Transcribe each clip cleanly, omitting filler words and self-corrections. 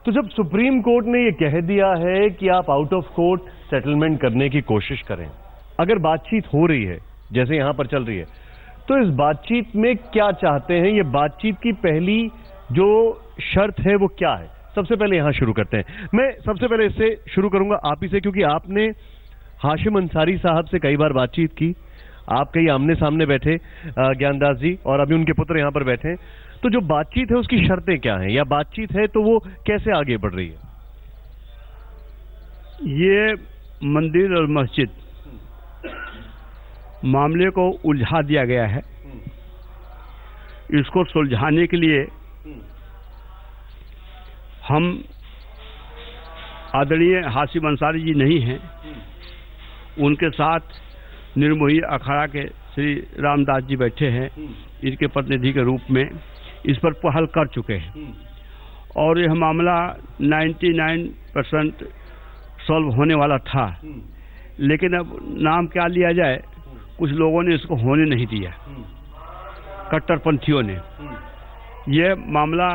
तो जब supreme court ने ये कह दिया है कि आप आउट ऑफ कोर्ट सेटलमेंट करने की कोशिश करें, अगर बातचीत हो रही है जैसे यहां पर चल रही है, तो इस बातचीत में क्या चाहते हैं? ये बातचीत की पहली जो शर्त है वो क्या है? सबसे पहले यहां शुरू करते हैं। मैं सबसे पहले इससे शुरू करूंगा आप ही से, क्योंकि आपने हाशिम अंसारी साहब से कई बार बातचीत की, आप कई आमने सामने बैठे ज्ञानदास जी, और अभी उनके पुत्र यहां पर बैठे हैं। तो जो बातचीत है उसकी शर्तें क्या हैं, या बातचीत है तो वो कैसे आगे बढ़ रही है? ये मंदिर और मस्जिद मामले को उलझा दिया गया है। इसको सुलझाने के लिए हम आदरणीय हाशिम अंसारी जी नहीं हैं, उनके साथ निर्मोही अखाड़ा के श्री रामदास जी बैठे हैं, इनके प्रतिनिधि के रूप में इस पर पहल कर चुके हैं और यह मामला 99% सॉल्व होने वाला था। लेकिन अब नाम क्या लिया जाए, कुछ लोगों ने इसको होने नहीं दिया, कट्टरपंथियों ने। यह मामला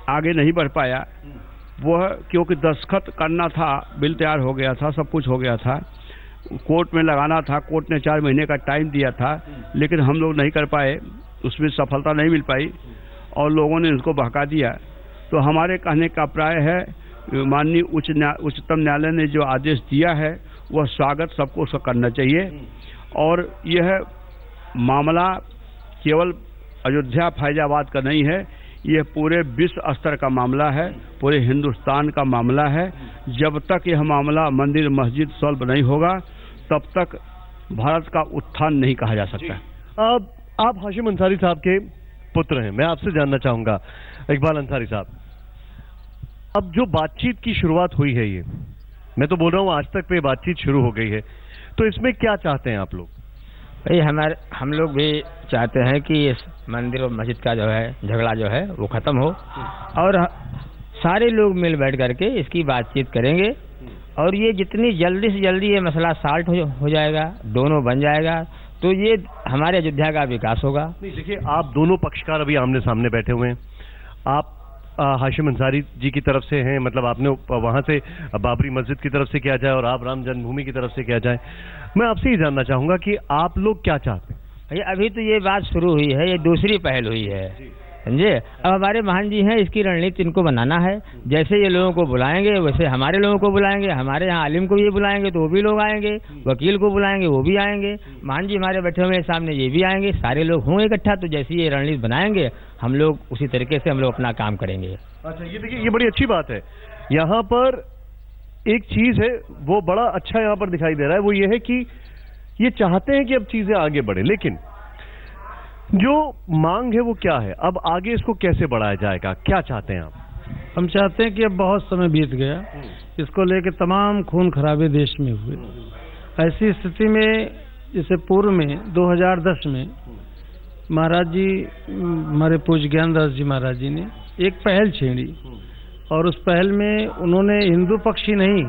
आगे नहीं बढ़ पाया, वह क्योंकि दस्तखत करना था, बिल तैयार हो गया था, सब कुछ हो गया था, कोर्ट में लगाना था, कोर्ट ने 4 महीने का टाइम दिया था, लेकिन हम लोग नहीं कर पाए, उसमें सफलता नहीं मिल पाई और लोगों ने इसको बहका दिया। तो हमारे कहने का प्राय है, माननीय उच्चतम न्यायालय ने जो आदेश दिया है वह स्वागत सबको उसका करना चाहिए। और यह मामला केवल अयोध्या फैजाबाद का नहीं है, यह पूरे विश्व स्तर का मामला है, पूरे हिंदुस्तान का मामला है। जब तक यह मामला मंदिर मस्जिद सॉल्व नहीं होगा तब तक भारत का उत्थान नहीं कहा जा सकता। अब आप हाशिम अंसारी साहब के पुत्र हैं, मैं आपसे जानना चाहूंगा इकबाल अंसारी साहब, अब जो बातचीत की शुरुआत हुई है, ये मैं तो बोल रहा हूं आज तक पे बातचीत शुरू हो गई है, तो इसमें क्या चाहते हैं आप लोग? भाई हम लोग भी चाहते हैं कि इस मंदिर और मस्जिद का जो है झगड़ा जो है वो खत्म हो और सारे लोग मिल बैठ करके इसकी बातचीत करेंगे और ये जितनी जल्दी से जल्दी ये मसला सॉल्व हो जाएगा, दोनों बन जाएगा, तो ये हमारे अयोध्या का विकास होगा। नहीं देखिए, आप दोनों पक्षकार अभी आमने सामने बैठे हुए हैं, आप हाशिम अंसारी जी की तरफ से हैं, मतलब आपने वहां से बाबरी मस्जिद की तरफ से किया जाए और आप राम जन्मभूमि की तरफ से किया जाए। मैं आपसे ये जानना चाहूंगा कि आप लोग क्या चाहते हैं? भैया अभी तो ये बात शुरू हुई है, ये दूसरी पहल हुई है, समझे। अब हमारे महान जी हैं, इसकी रणनीति इनको बनाना है। जैसे ये लोगों को बुलाएंगे वैसे हमारे लोगों को बुलाएंगे, हमारे यहाँ आलिम को ये बुलाएंगे तो वो भी लोग आएंगे, वकील को बुलाएंगे वो भी आएंगे, महान जी हमारे बैठे हुए सामने ये भी आएंगे, सारे लोग होंगे इकट्ठा। तो जैसी ये रणनीति बनाएंगे हम लोग उसी तरीके से हम लोग अपना काम करेंगे। अच्छा, ये देखिए, ये बड़ी अच्छी बात है। यहाँ पर एक चीज है वो बड़ा अच्छा यहाँ पर दिखाई दे रहा है, वो ये है कि ये चाहते हैं कि अब चीजें आगे बढ़े, लेकिन जो मांग है वो क्या है? अब आगे इसको कैसे बढ़ाया जाएगा, क्या चाहते हैं आप? हम चाहते हैं कि अब बहुत समय बीत गया, इसको लेकर तमाम खून खराबे देश में हुए। ऐसी स्थिति में जैसे पूर्व में 2010 में महाराज जी, हमारे पूज्य ज्ञानदास जी महाराज जी ने एक पहल छेड़ी और उस पहल में उन्होंने हिंदू पक्ष ही नहीं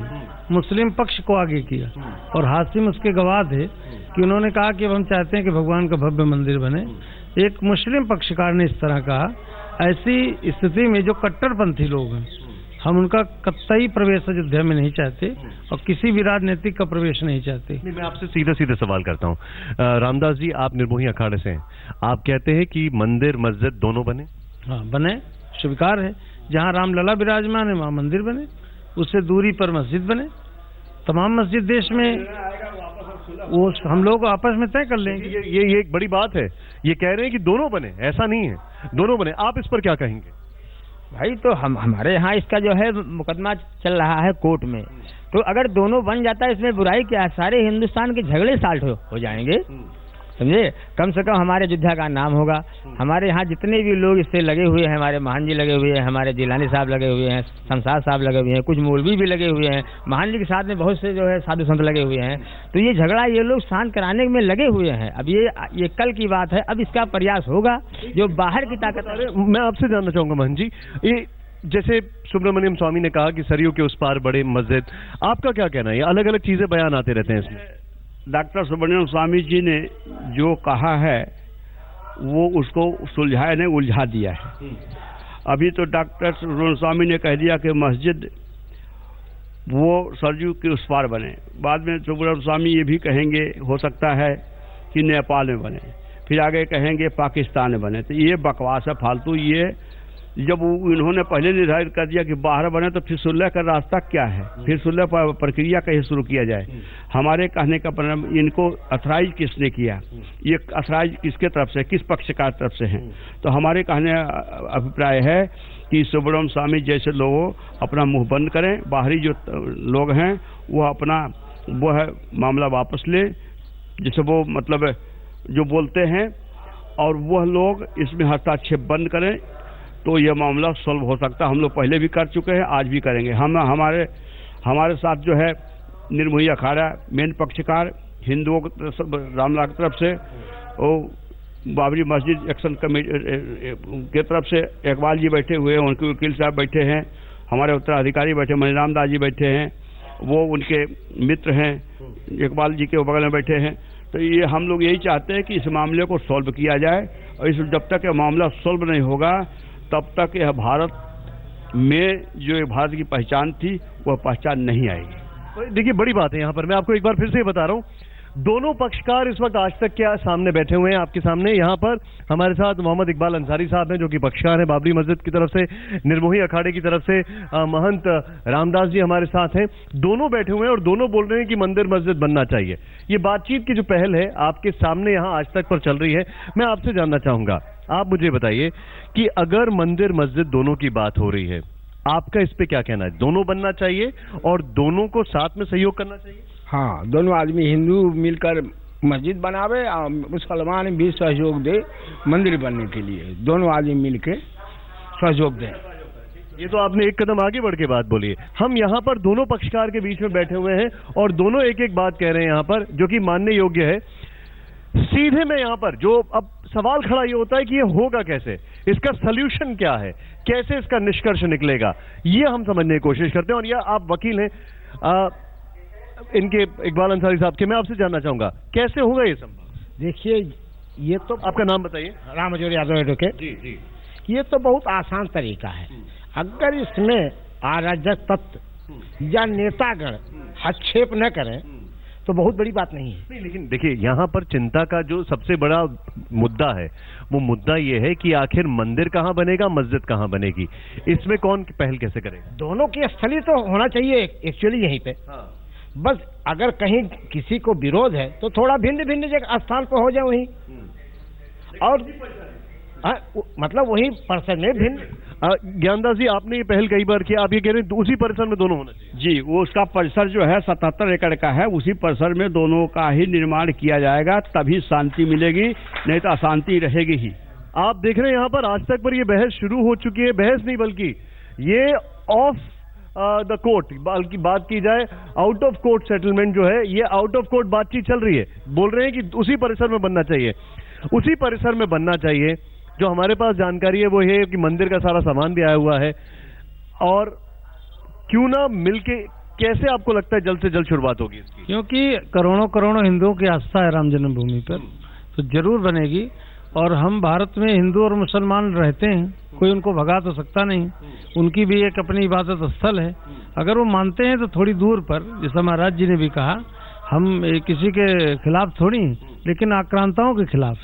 मुस्लिम पक्ष को आगे किया और हाशिम उसके गवाह थे कि उन्होंने कहा कि अब हम चाहते हैं कि भगवान का भव्य मंदिर बने। एक मुस्लिम पक्षकार ने इस तरह कहा। ऐसी स्थिति में जो कट्टरपंथी लोग हैं, हम उनका कतई प्रवेश अयोध्या में नहीं चाहते और किसी भी राजनीतिक का प्रवेश नहीं चाहते। मैं आपसे सीधा सीधा सवाल करता हूँ, रामदास जी आप निर्मोही अखाड़े से हैं, आप कहते हैं कि मंदिर मस्जिद दोनों बने? हाँ बने, स्वीकार है। जहाँ रामलला विराजमान है वहाँ मंदिर बने, उससे दूरी पर मस्जिद बने। तमाम मस्जिद देश में वो हम लोग आपस में तय कर लेंगे। ये एक बड़ी बात है। ये कह रहे हैं कि दोनों बने, ऐसा नहीं है, दोनों बने। आप इस पर क्या कहेंगे? भाई तो हमारे यहाँ इसका जो है मुकदमा चल रहा है कोर्ट में, तो अगर दोनों बन जाता है इसमें बुराई क्या है? सारे हिंदुस्तान के झगड़े सॉल्व हो जाएंगे, समझे। कम से कम हमारे अयोध्या का नाम होगा। हमारे यहाँ जितने भी लोग इससे लगे हुए हैं, हमारे महान जी लगे हुए हैं, हमारे जिलानी साहब लगे हुए हैं, शमशाद साहब लगे हुए हैं, कुछ मौलवी भी लगे हुए हैं, महान जी के साथ में बहुत से जो है साधु संत लगे हुए हैं। तो ये झगड़ा ये लोग शांत कराने में लगे हुए हैं। अब ये कल की बात है, अब इसका प्रयास होगा। जो बाहर की ताकत, मैं आपसे जानना चाहूंगा महान जी, ये जैसे सुब्रमण्यम स्वामी ने कहा कि सरयू के उस पार बड़े मस्जिद, आपका क्या कहना है? ये अलग अलग चीजें बयान आते रहते हैं इसमें। डॉक्टर सुब्रमण्यम स्वामी जी ने जो कहा है वो उसको सुलझाया ने उलझा दिया है। अभी तो डॉक्टर सुब्रमण्यम स्वामी ने कह दिया कि मस्जिद वो सरयू के उस पार बने। बाद में सुब्रमण्यम स्वामी ये भी कहेंगे हो सकता है कि नेपाल में बने, फिर आगे कहेंगे पाकिस्तान में बने। तो ये बकवास है फालतू। ये जब इन्होंने पहले निर्धारित कर दिया कि बाहर बने तो फिर सुलह का रास्ता क्या है, फिर सुलह प्रक्रिया कैसे शुरू किया जाए। हमारे कहने का परिणाम इनको अथराइज किसने किया, ये अथराइज किसके तरफ से, किस पक्षकार तरफ से हैं। तो हमारे कहने अभिप्राय है कि सुब्रमण्यम स्वामी जैसे लोगों अपना मुंह बंद करें, बाहरी जो लोग हैं वो अपना वो है मामला वापस ले, जैसे वो मतलब जो बोलते हैं, और वह लोग इसमें हस्तक्षेप बंद करें तो यह मामला सॉल्व हो सकता है। हम लोग पहले भी कर चुके हैं, आज भी करेंगे। हम हमारे साथ जो है निर्मोही अखाड़ा मेन पक्षकार हिंदुओं रामलला की तरफ से, वो बाबरी मस्जिद एक्शन कमेटी के तरफ से इकबाल जी बैठे हुए हैं, उनके वकील साहब बैठे हैं, हमारे उत्तराधिकारी बैठे, मणिराम दास जी बैठे हैं, वो उनके मित्र हैं, इकबाल जी के बगल में बैठे हैं। तो ये हम लोग यही चाहते हैं कि इस मामले को सॉल्व किया जाए, और इस जब तक यह मामला सॉल्व नहीं होगा तब तक यह भारत में जो भारत की पहचान थी वह पहचान नहीं आएगी। देखिए बड़ी बात है यहाँ पर, मैं आपको एक बार फिर से बता रहा हूँ, दोनों पक्षकार इस वक्त आज तक क्या सामने बैठे हुए हैं आपके सामने। यहाँ पर हमारे साथ मोहम्मद इकबाल अंसारी साहब हैं जो कि पक्षकार हैं बाबरी मस्जिद की तरफ से, निर्मोही अखाड़े की तरफ से महंत रामदास जी हमारे साथ हैं। दोनों बैठे हुए हैं और दोनों बोल रहे हैं कि मंदिर मस्जिद बनना चाहिए। ये बातचीत की जो पहल है आपके सामने यहाँ आज तक पर चल रही है। मैं आपसे जानना चाहूंगा, आप मुझे बताइए कि अगर मंदिर मस्जिद दोनों की बात हो रही है, आपका इस पे क्या कहना है? दोनों बनना चाहिए और दोनों को साथ में सहयोग करना चाहिए? हाँ, दोनों आदमी हिंदू मिलकर मस्जिद बनावे और मुसलमान भी सहयोग दे मंदिर बनने के लिए, दोनों आदमी मिलकर सहयोग दें। ये तो आपने एक कदम आगे बढ़ के बात बोली है। हम यहाँ पर दोनों पक्षकार के बीच में बैठे हुए हैं और दोनों एक एक बात कह रहे हैं यहाँ पर, जो कि मानने योग्य है। सीधे में यहाँ पर जो अब सवाल खड़ा ये होता है कि ये होगा कैसे, इसका सल्यूशन क्या है, कैसे इसका निष्कर्ष निकलेगा, ये हम समझने की कोशिश करते हैं। और यह आप वकील हैं इनके इकबाल अंसारी साहब के, मैं आपसे जानना चाहूंगा कैसे होगा ये संभव? देखिए, ये तो आपका नाम बताइए। रामजोर यादव एडवोकेट जी जी। ये तो बहुत आसान तरीका है। अगर इसमें अराजक तत्व या नेतागण हस्तक्षेप न करें तो बहुत बड़ी बात नहीं है। नहीं, लेकिन देखिए यहाँ पर चिंता का जो सबसे बड़ा मुद्दा है वो मुद्दा ये है कि आखिर मंदिर कहाँ बनेगा, मस्जिद कहाँ बनेगी, इसमें कौन पहल कैसे करेगा? दोनों की स्थली तो होना चाहिए एक्चुअली यहीं पे। हाँ। बस अगर कहीं किसी को विरोध है तो थोड़ा भिन्न भिन्न जगह स्थान पर हो जाए वहीं, और मतलब वही परिसर में भिन्न। ज्ञानदास जी, आपने ये पहल कई बार किया, आप ये कह रहे हैं उसी परिसर में दोनों होना चाहिए? जी, वो उसका परिसर जो है 77 एकड़ का है, उसी परिसर में दोनों का ही निर्माण किया जाएगा, तभी शांति मिलेगी, नहीं तो अशांति रहेगी ही। आप देख रहे हैं यहाँ पर आज तक पर ये बहस शुरू हो चुकी है, बहस नहीं बल्कि ये ऑफ द कोर्ट, बल्कि बात की जाए आउट ऑफ कोर्ट सेटलमेंट जो है, ये आउट ऑफ कोर्ट बातचीत चल रही है। बोल रहे हैं कि उसी परिसर में बनना चाहिए, उसी परिसर में बनना चाहिए। जो हमारे पास जानकारी है वो ये है कि मंदिर का सारा सामान भी आया हुआ है, और क्यों ना मिलके, कैसे आपको लगता है जल्द से जल्द शुरुआत होगी इसकी? क्योंकि करोड़ों करोड़ों हिंदुओं की आस्था है राम जन्मभूमि पर, तो जरूर बनेगी। और हम भारत में हिंदू और मुसलमान रहते हैं, कोई उनको भगा तो सकता नहीं, उनकी भी एक अपनी इबादत स्थल है। अगर वो मानते हैं तो थोड़ी दूर पर, जैसा महाराज जी ने भी कहा, हम किसी के खिलाफ थोड़ी, लेकिन आक्रांताओं के खिलाफ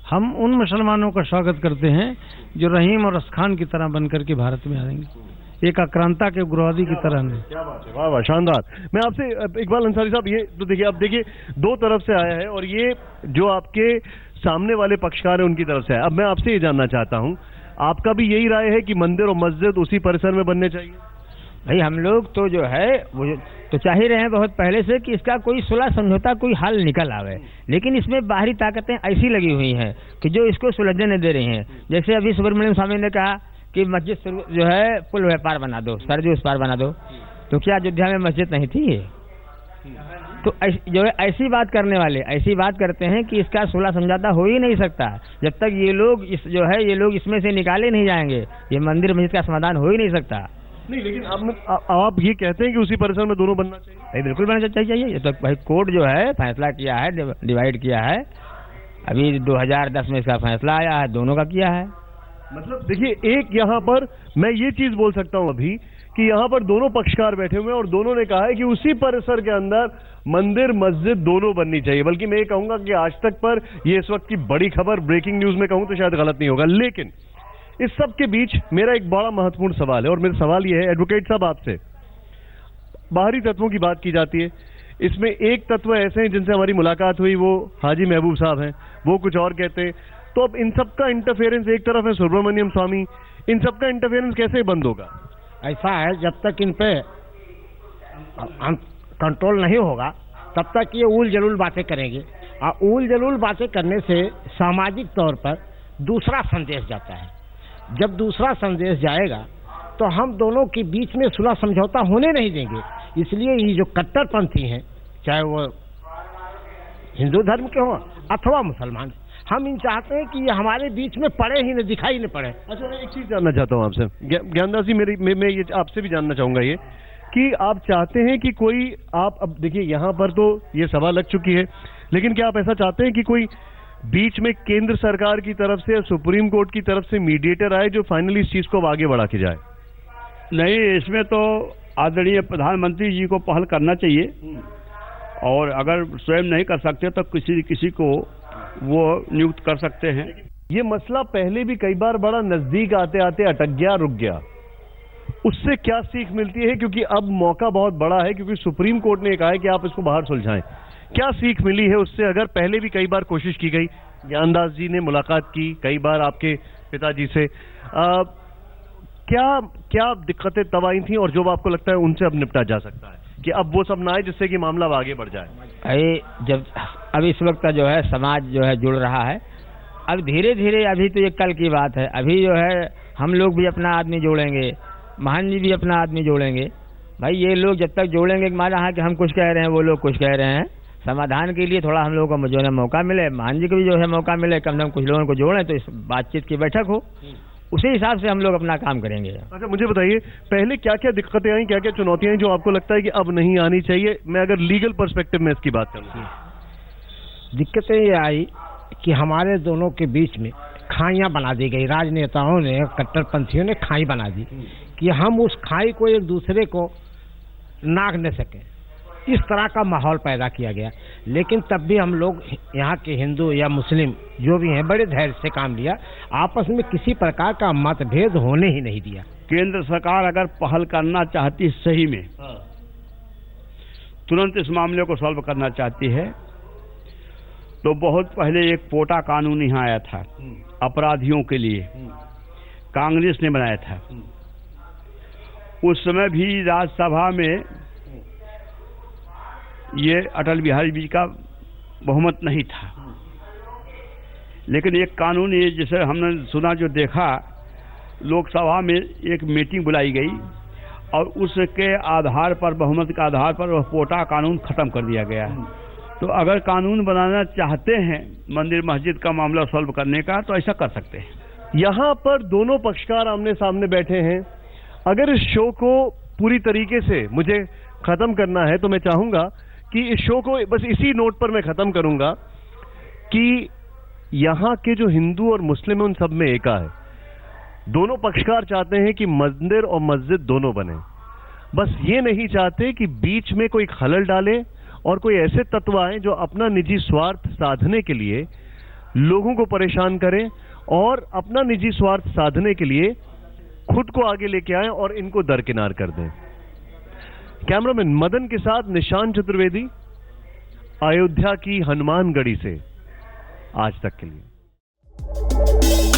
हम उन मुसलमानों का स्वागत करते हैं जो रहीम और अस्खान की तरह बनकर के भारत में आएंगे, एक आक्रांता के उग्रवादी की तरह नहीं। क्या बात है, वाह वाह, शानदार। मैं आपसे इकबाल अंसारी साहब, ये तो देखिए, अब देखिए दो तरफ से आया है और ये जो आपके सामने वाले पक्षकार है उनकी तरफ से है। अब मैं आपसे ये जानना चाहता हूँ, आपका भी यही राय है कि मंदिर और मस्जिद उसी परिसर में बनने चाहिए? भाई हम लोग तो जो है वो तो चाह ही रहे हैं बहुत पहले से कि इसका कोई सुलह समझौता, कोई हल निकल आवे, लेकिन इसमें बाहरी ताकतें ऐसी लगी हुई हैं कि जो इसको सुलझने नहीं दे रही हैं। जैसे अभी सुब्रमण्यम स्वामी ने कहा कि मस्जिद जो है पुल व्यापार बना दो, सरयू उस पार बना दो, तो क्या अयोध्या में मस्जिद नहीं थी? तो जो है ऐसी बात करने वाले ऐसी बात करते हैं कि इसका सुलह समझौता हो ही नहीं सकता जब तक ये लोग ये लोग इसमें से निकाले नहीं जाएंगे, ये मंदिर मस्जिद का समाधान हो ही नहीं सकता। नहीं, लेकिन आप ये कहते हैं कि उसी परिसर में दोनों बनना चाहिए? भाई बिल्कुल बनना चाहिए। ये तो भाई कोर्ट जो है फैसला किया है, डिवाइड किया है, अभी 2010 में इसका फैसला आया है, दोनों का किया है। मतलब देखिए, एक यहाँ पर मैं ये चीज बोल सकता हूं अभी कि यहाँ पर दोनों पक्षकार बैठे हुए हैं और दोनों ने कहा है कि उसी परिसर के अंदर मंदिर मस्जिद दोनों बननी चाहिए। बल्कि मैं ये कहूंगा कि आज तक पर ये इस वक्त की बड़ी खबर, ब्रेकिंग न्यूज में कहूं तो शायद गलत नहीं होगा। लेकिन इस सब के बीच मेरा एक बड़ा महत्वपूर्ण सवाल है, और मेरा सवाल ये है एडवोकेट साहब आपसे। बाहरी तत्वों की बात की जाती है, इसमें एक तत्व ऐसे हैं जिनसे हमारी मुलाकात हुई, वो हाजी महबूब साहब हैं, वो कुछ और कहते हैं। तो अब इन सब का इंटरफेरेंस, एक तरफ है सुब्रमण्यम स्वामी, इन सब का इंटरफेरेंस कैसे बंद होगा? ऐसा है, जब तक इन पे कंट्रोल नहीं होगा तब तक ये ऊल जलूल बातें करेंगे, और ऊल जलूल बातें करने से सामाजिक तौर पर दूसरा संदेश जाता है। जब दूसरा संदेश जाएगा तो हम दोनों के बीच में सुलह समझौता होने नहीं देंगे। इसलिए ये जो कट्टरपंथी हैं, चाहे वो हिंदू धर्म के हों अथवा मुसलमान, हम इन चाहते हैं कि ये हमारे बीच में पड़े ही न, दिखाई न पड़े। अच्छा, मैं एक चीज जानना चाहता हूँ आपसे ज्ञानदास जी, मैं ये आपसे भी जानना चाहूंगा ये कि आप चाहते हैं कि कोई, आप अब देखिए यहाँ पर तो ये सभा लग चुकी है, लेकिन क्या आप ऐसा चाहते हैं कि कोई बीच में केंद्र सरकार की तरफ से या सुप्रीम कोर्ट की तरफ से मीडिएटर आए जो फाइनली इस चीज को अब आगे बढ़ा के जाए? नहीं, इसमें तो आदरणीय प्रधानमंत्री जी को पहल करना चाहिए, और अगर स्वयं नहीं कर सकते तो किसी को वो नियुक्त कर सकते हैं। ये मसला पहले भी कई बार बड़ा नजदीक आते आते अटक गया, रुक गया। उससे क्या सीख मिलती है? क्योंकि अब मौका बहुत बड़ा है, क्योंकि सुप्रीम कोर्ट ने कहा है कि आप इसको बाहर सुलझाएं। क्या सीख मिली है उससे? अगर पहले भी कई बार कोशिश की गई, ज्ञानदास जी ने मुलाकात की कई बार आपके पिताजी से, क्या दिक्कतें तब आई थी और जो आपको लगता है उनसे अब निपटा जा सकता है कि अब वो सब ना आए जिससे कि मामला अब आगे बढ़ जाए? अरे जब अब इस वक्त जो है समाज जो है जुड़ रहा है, अब धीरे धीरे, अभी तो ये कल की बात है, अभी जो है हम लोग भी अपना आदमी जोड़ेंगे, महान जी भी अपना आदमी जोड़ेंगे। भाई ये लोग जब तक जोड़ेंगे, माना है कि हम कुछ कह रहे हैं, वो लोग कुछ कह रहे हैं, समाधान के लिए थोड़ा हम लोगों को जो है मौका मिले, महान जी को भी जो है मौका मिले, कम से कम कुछ लोगों को जोड़ें तो इस बातचीत की बैठक हो, उसी हिसाब से हम लोग अपना काम करेंगे। अच्छा, मुझे बताइए पहले क्या क्या दिक्कतें आई, क्या क्या चुनौतियां आई जो आपको लगता है कि अब नहीं आनी चाहिए? मैं अगर लीगल पर्सपेक्टिव में इसकी बात करूं, दिक्कतें ये आई कि हमारे दोनों के बीच में खाइयां बना दी गई, राजनेताओं ने, कट्टरपंथियों ने खाई बना दी कि हम उस खाई को एक दूसरे को नाग न सके, इस तरह का माहौल पैदा किया गया। लेकिन तब भी हम लोग यहाँ के हिंदू या मुस्लिम जो भी हैं बड़े धैर्य से काम लिया, आपस में किसी प्रकार का मतभेद होने ही नहीं दिया। केंद्र सरकार अगर पहल करना चाहती सही में, तुरंत इस मामले को सॉल्व करना चाहती है, तो बहुत पहले एक पोटा कानून यहाँ आया था अपराधियों के लिए, कांग्रेस ने बनाया था। उस समय भी राज्यसभा में ये अटल बिहारी जी का बहुमत नहीं था, लेकिन एक कानून ये, जिसे हमने सुना, जो देखा, लोकसभा में एक मीटिंग बुलाई गई और उसके आधार पर, बहुमत के आधार पर वह पोटा कानून खत्म कर दिया गया। तो अगर कानून बनाना चाहते हैं मंदिर मस्जिद का मामला सॉल्व करने का, तो ऐसा कर सकते हैं। यहाँ पर दोनों पक्षकार आमने सामने बैठे हैं। अगर इस शो को पूरी तरीके से मुझे खत्म करना है तो मैं चाहूंगा कि इस शो को बस इसी नोट पर मैं खत्म करूंगा कि यहाँ के जो हिंदू और मुस्लिम हैं उन सब में एका है। दोनों पक्षकार चाहते हैं कि मंदिर और मस्जिद दोनों बने, बस ये नहीं चाहते कि बीच में कोई खलल डाले और कोई ऐसे तत्व आए जो अपना निजी स्वार्थ साधने के लिए लोगों को परेशान करें और अपना निजी स्वार्थ साधने के लिए खुद को आगे लेके आए और इनको दरकिनार कर दें। कैमरामैन मदन के साथ निशान चतुर्वेदी, अयोध्या की हनुमानगढ़ी से, आज तक के लिए।